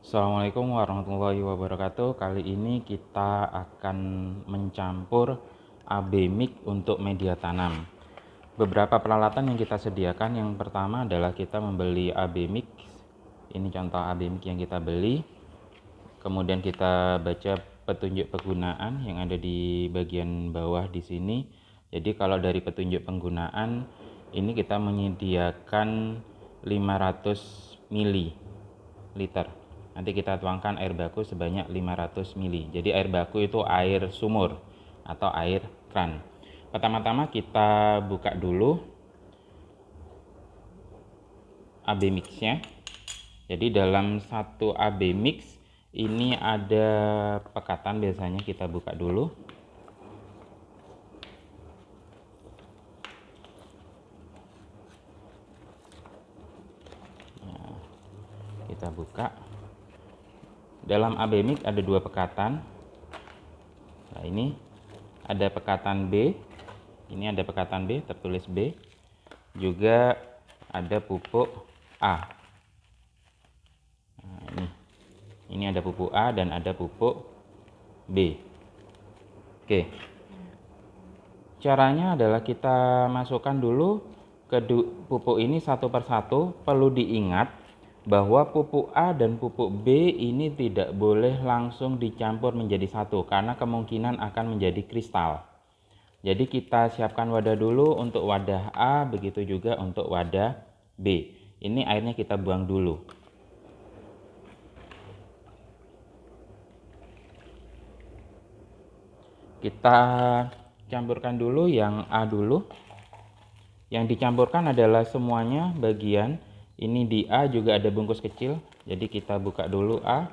Assalamualaikum warahmatullahi wabarakatuh. Kali ini kita akan mencampur AB mix untuk media tanam. Beberapa peralatan yang kita sediakan, yang pertama adalah kita membeli AB mix. Ini contoh AB mix yang kita beli. Kemudian kita baca petunjuk penggunaan yang ada di bagian bawah di sini. Jadi kalau dari petunjuk penggunaan ini kita menyediakan 500 ml. Nanti kita tuangkan air baku sebanyak 500 ml. Jadi air baku itu air sumur atau air kran. Pertama-tama kita buka dulu AB mixnya. Jadi dalam satu AB mix ini ada pekatan, biasanya kita buka dulu. Nah, kita buka. Dalam AB mix ada dua pekatan. Nah, ini ada pekatan B. Ini ada pekatan B, tertulis B. Juga ada pupuk A. Nah, ini ada pupuk A dan ada pupuk B. Oke. Caranya adalah kita masukkan dulu ke pupuk ini satu persatu. Perlu diingat bahwa pupuk A dan pupuk B ini tidak boleh langsung dicampur menjadi satu karena kemungkinan akan menjadi kristal. Jadi kita siapkan wadah dulu untuk wadah A, begitu juga untuk wadah B. Ini airnya kita buang dulu. Kita campurkan dulu yang A dulu. Yang dicampurkan adalah semuanya bagian. Ini di A juga ada bungkus kecil. Jadi kita buka dulu A.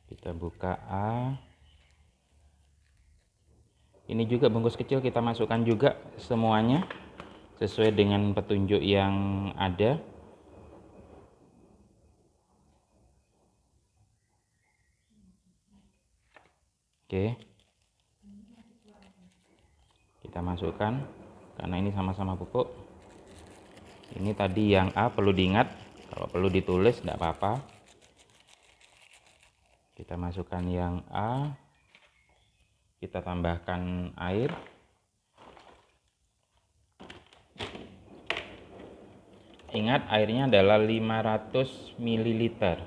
Kita buka A. Ini juga bungkus kecil, kita masukkan juga semuanya sesuai dengan petunjuk yang ada. Oke, kita masukkan karena ini sama-sama pupuk. Ini tadi yang A, perlu diingat, kalau perlu ditulis tidak apa-apa. Kita masukkan yang A, kita tambahkan air. Ingat airnya adalah 500 ml.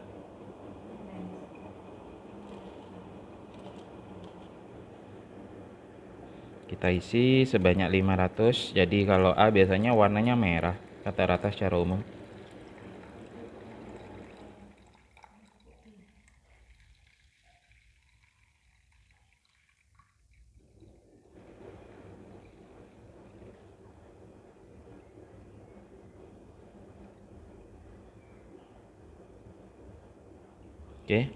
Kita isi sebanyak 500. Jadi kalau A biasanya warnanya merah rata-rata secara umum. Oke.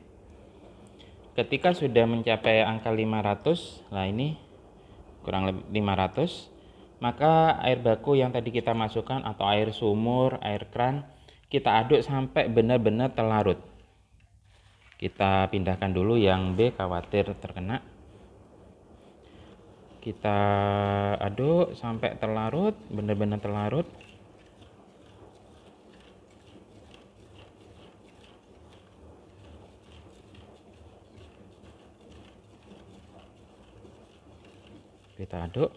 Ketika sudah mencapai angka 500, nah ini kurang lebih 500, maka air baku yang tadi kita masukkan atau air sumur, air kran, kita aduk sampai benar-benar terlarut. Kita pindahkan dulu yang B, khawatir terkena. Kita aduk sampai terlarut, benar-benar terlarut. Kita aduk.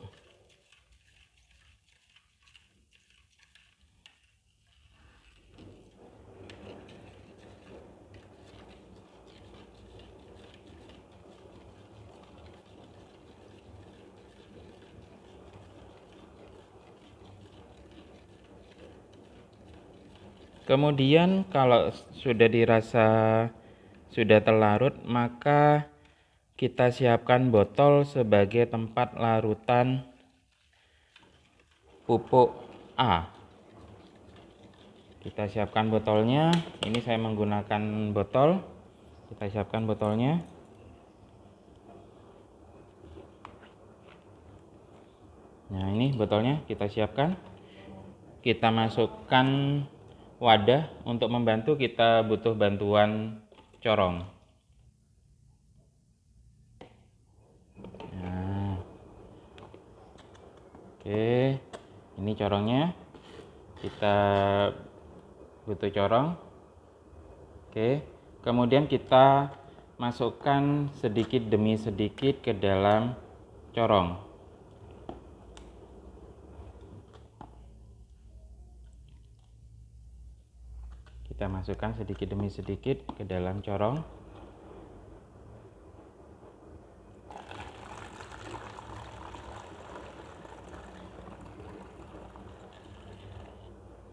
Kemudian kalau sudah dirasa sudah terlarut, maka kita siapkan botol sebagai tempat larutan pupuk A. Kita siapkan botolnya. Ini saya menggunakan botol. Kita siapkan botolnya. Nah, ini botolnya kita siapkan. Kita masukkan wadah. Untuk membantu kita butuh bantuan corong. Nah, Oke, ini corongnya. Kita butuh corong. Oke, kemudian kita masukkan sedikit demi sedikit ke dalam corong. Kita masukkan sedikit demi sedikit ke dalam corong.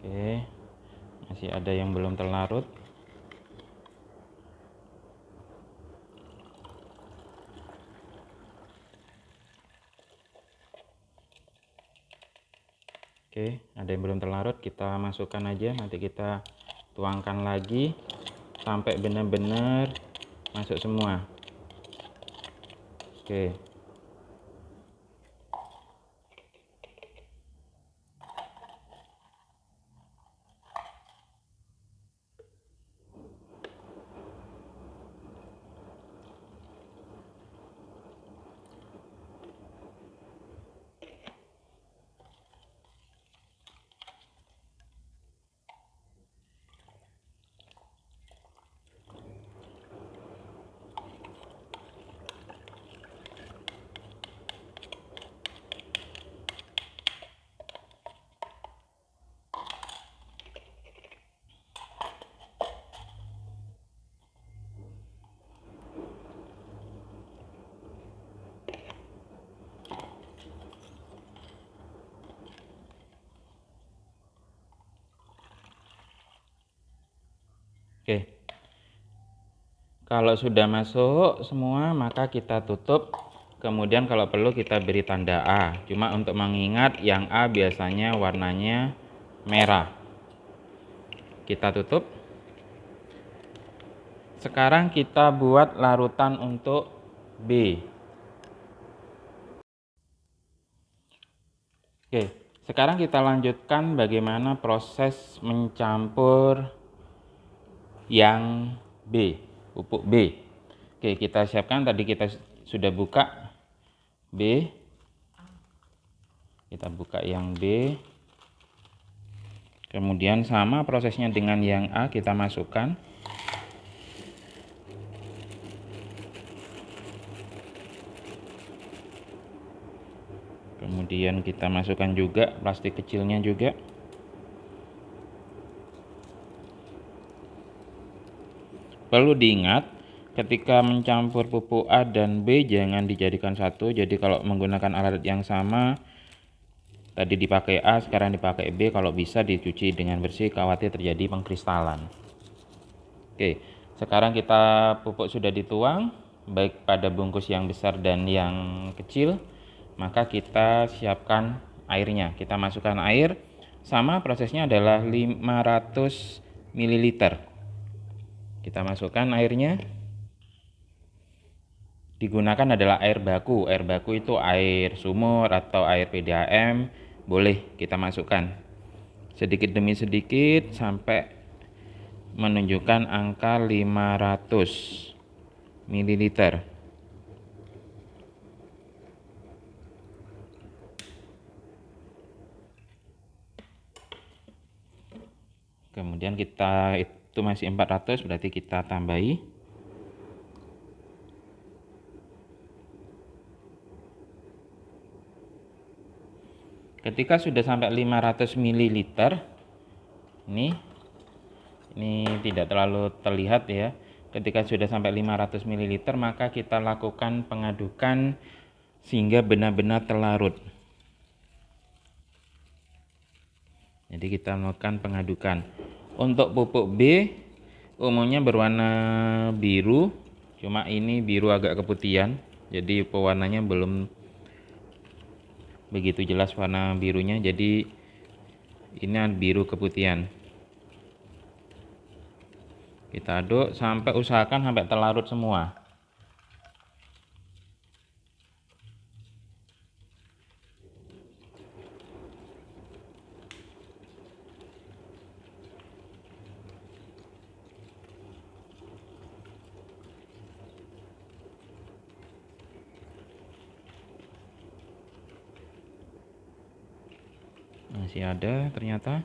Oke, masih ada yang belum terlarut. Oke, ada yang belum terlarut, kita masukkan aja, nanti kita tuangkan lagi sampai benar-benar masuk semua. Oke. Oke. Kalau sudah masuk semua, maka kita tutup. Kemudian kalau perlu kita beri tanda A. Cuma untuk mengingat yang A biasanya warnanya merah. Kita tutup. Sekarang kita buat larutan untuk B. Oke, sekarang kita lanjutkan bagaimana proses mencampur yang B, pupuk B. Oke, kita siapkan, tadi kita sudah buka B. Kita buka yang B. Kemudian sama prosesnya dengan yang A, kita masukkan. Kemudian kita masukkan juga plastik kecilnya juga. Perlu diingat, ketika mencampur pupuk A dan B jangan dijadikan satu. Jadi kalau menggunakan alat yang sama, tadi dipakai A, sekarang dipakai B, kalau bisa dicuci dengan bersih, khawatir terjadi pengkristalan. Oke, sekarang kita pupuk sudah dituang, baik pada bungkus yang besar dan yang kecil. Maka kita siapkan airnya. Kita masukkan air, sama prosesnya adalah 500 ml. Kita masukkan airnya. Digunakan adalah air baku. Air baku itu air sumur atau air PDAM, boleh kita masukkan sedikit demi sedikit sampai menunjukkan angka 500 ml. Kemudian kita itu masih 400, berarti kita tambahi. Ketika sudah sampai 500 ml, ini tidak terlalu terlihat ya. Ketika sudah sampai 500 ml, maka kita lakukan pengadukan sehingga benar-benar terlarut. Jadi kita melakukan pengadukan. Untuk pupuk B umumnya berwarna biru, cuma ini biru agak keputihan, jadi pewarnanya belum begitu jelas warna birunya, jadi ini biru keputihan. Kita aduk sampai, usahakan sampai terlarut semua. Masih ada ternyata.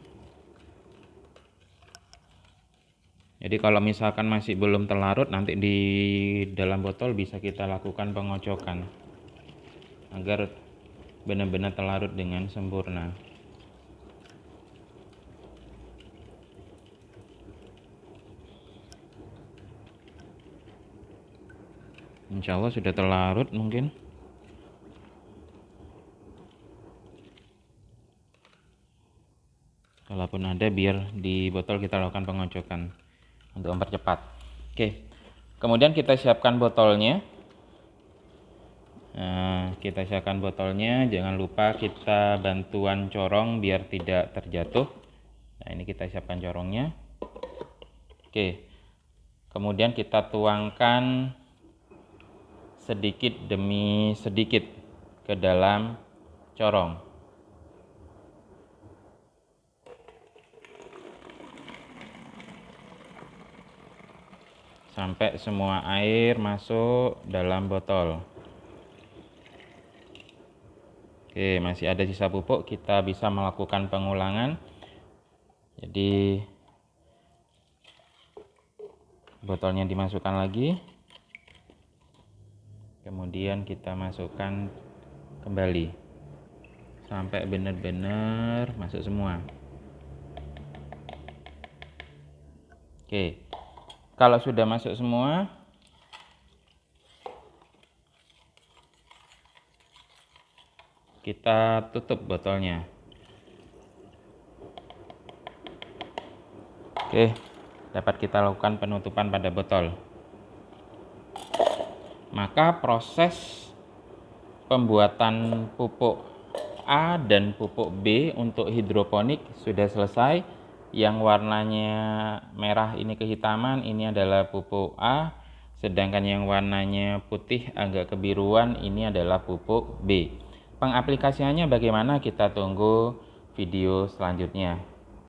Jadi kalau misalkan masih belum terlarut, nanti di dalam botol bisa kita lakukan pengocokan agar benar-benar terlarut dengan sempurna. Insya Allah sudah terlarut mungkin. Kalaupun ada, biar di botol kita lakukan pengocokan untuk mempercepat. Oke, kemudian kita siapkan botolnya. Nah, kita siapkan botolnya. Jangan lupa kita bantuan corong biar tidak terjatuh. Nah, ini kita siapkan corongnya. Oke, kemudian kita tuangkan sedikit demi sedikit ke dalam corong. Sampai semua air masuk dalam botol. Oke, masih ada sisa pupuk, kita bisa melakukan pengulangan. Jadi botolnya dimasukkan lagi, kemudian kita masukkan kembali sampai benar-benar masuk semua. Oke, kalau sudah masuk semua, kita tutup botolnya. Oke, dapat kita lakukan penutupan pada botol. Maka proses pembuatan pupuk A dan pupuk B untuk hidroponik sudah selesai. Yang warnanya merah ini kehitaman, ini adalah pupuk A. Sedangkan yang warnanya putih agak kebiruan, ini adalah pupuk B. Pengaplikasiannya bagaimana? Kita tunggu video selanjutnya.